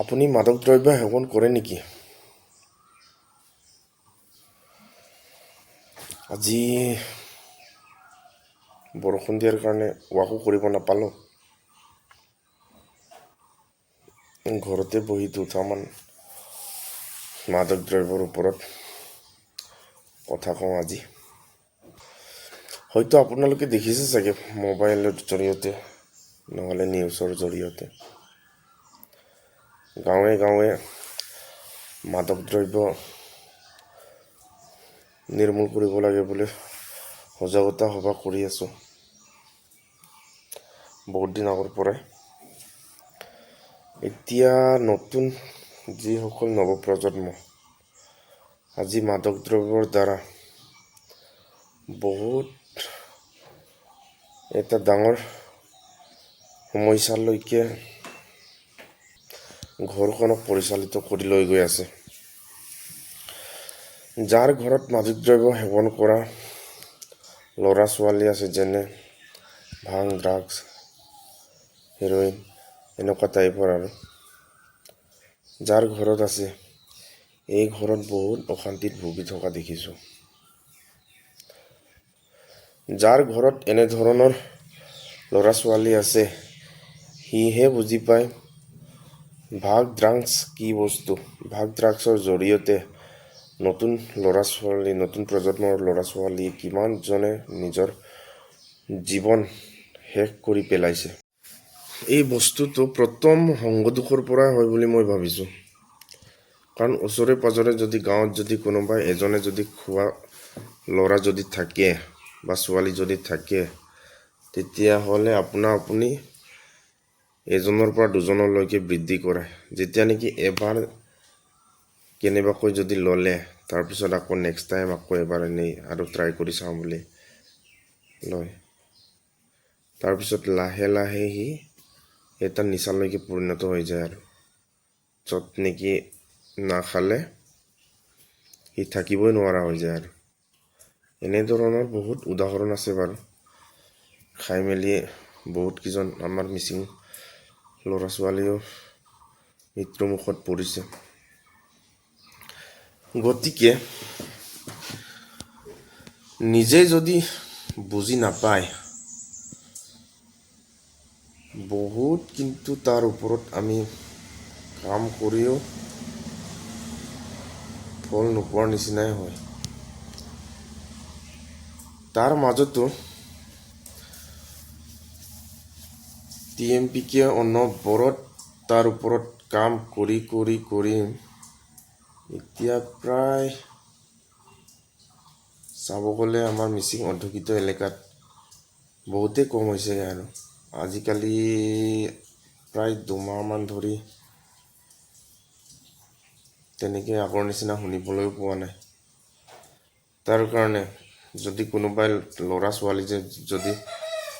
আপুনি মাদক দ্ৰব্য সেৱন কৰে নেকি? আজি বৰষুণ দিয়াৰ কাৰণে ৱাকো কৰিব নাপালোঁ। ঘৰতে বহি দুটামান মাদক দ্ৰব্যৰ ওপৰত কথা কওঁ আজি। হয়তো আপোনালোকে দেখিছে চাগে মোবাইলৰ জৰিয়তে নহ'লে নিউজৰ জৰিয়তে গাঁৱে গাঁৱে মাদক দ্ৰব্য নিৰ্মূল কৰিব লাগে বুলি সজাগতা সভা কৰি আছোঁ বহুত দিন আগৰ পৰাই। এতিয়া নতুন যিসকল নৱপ্ৰজন্ম আজি মাদক দ্ৰব্যৰ দ্বাৰা বহুত এটা ডাঙৰ সমস্যালৈকে ঘৰখনক পৰিচালিত কৰি লৈ গৈ আছে। যাৰ ঘৰত মাদক দ্ৰব্য সেৱন কৰা ল'ৰা ছোৱালী আছে, যেনে ভাং, ড্ৰাগছ, হেৰ'ইন এনেকুৱা টাইপৰ, আৰু যাৰ ঘৰত আছে এই ঘৰত বহুত অশান্তিত ভুগি থকা দেখিছোঁ। যাৰ ঘৰত এনেধৰণৰ ল'ৰা ছোৱালী আছে সিহে বুজি পায় ভাগ ড্ৰাগছ কি বস্তু। ভাগ ড্ৰাগছৰ জৰিয়তে নতুন ল'ৰা ছোৱালী, নতুন প্ৰজন্মৰ ল'ৰা ছোৱালী কিমানজনে নিজৰ জীৱন শেষ কৰি পেলাইছে। এই বস্তুটো প্ৰথম সংগদোষৰ পৰাই হয় বুলি মই ভাবিছোঁ। কাৰণ ওচৰে পাজৰে যদি গাঁৱত যদি কোনোবাই এজনে যদি খোৱা ল'ৰা যদি থাকে বা ছোৱালী যদি থাকে, তেতিয়াহ'লে আপুনি এজনৰ পৰা দুজনলৈকে বৃদ্ধি কৰে। যেতিয়া নেকি এবাৰ কেনেবাকৈ যদি ল'লে, তাৰপিছত আকৌ নেক্সট টাইম আকৌ এবাৰ এনেই আৰু ট্ৰাই কৰি চাওঁ বুলি লয়। তাৰপিছত লাহে লাহে সি এটা নিচালৈকে পৰিণত হৈ যায়, আৰু য'ত নেকি নাখালে সি থাকিবই নোৱাৰা হৈ যায়। আৰু এনেধৰণৰ বহুত উদাহৰণ আছে বাৰু। খাই মেলি বহুতকেইজন আমাৰ মিচিং ল'ৰা ছোৱালীও মৃত্যুমুখত পৰিছে। গতিকে নিজে যদি বুজি নাপায়, বহুত কিন্তু তাৰ ওপৰত আমি কাম কৰিও ফল নোপোৱাৰ নিচিনাই হয়। তাৰ মাজতো TMPকে অনবৰত তাৰ ওপৰত কাম কৰি এতিয়া প্ৰায় চাব গ'লে আমাৰ মিচিং অধ্যুষিত এলেকাত বহুতেই কম হৈছে। আৰু আজিকালি প্ৰায় 2 মাহমান ধৰি তেনেকৈ আগৰ নিচিনা শুনিবলৈও পোৱা নাই। তাৰ কাৰণে যদি কোনোবাই ল'ৰা ছোৱালী যদি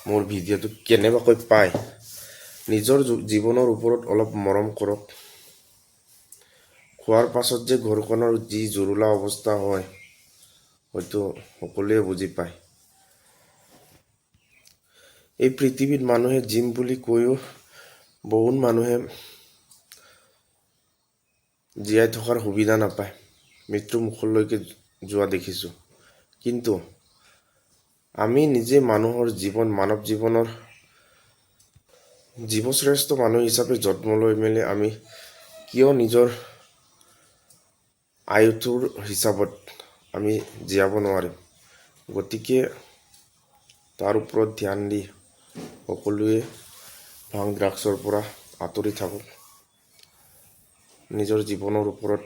মোৰ ভিডিঅ'টো কেনেবাকৈ পায়, নিজৰ জীৱনৰ ওপৰত অলপ মৰম কৰক। খোৱাৰ পাছত যে ঘৰখনৰ যি জুৰুলা অৱস্থা হয় হয়তো সকলোৱে বুজি পায়। এই পৃথিৱীত মানুহে জিম বুলি কৈও বহুত মানুহে জীয়াই থকাৰ সুবিধা নাপায়, মৃত্যু মুখলৈকে যোৱা দেখিছোঁ। কিন্তু আমি নিজে মানুহৰ জীৱন, মানৱ জীৱনৰ জীৱশ্ৰেষ্ঠ মানুহ হিচাপে জন্ম লৈ মেলি আমি কিয় নিজৰ আয়ুটোৰ হিচাপত আমি জীয়াব নোৱাৰিম? গতিকে তাৰ ওপৰত ধ্যান দি সকলোৱে ভাং ড্ৰাগছৰ পৰা আঁতৰি থাকক। নিজৰ জীৱনৰ ওপৰত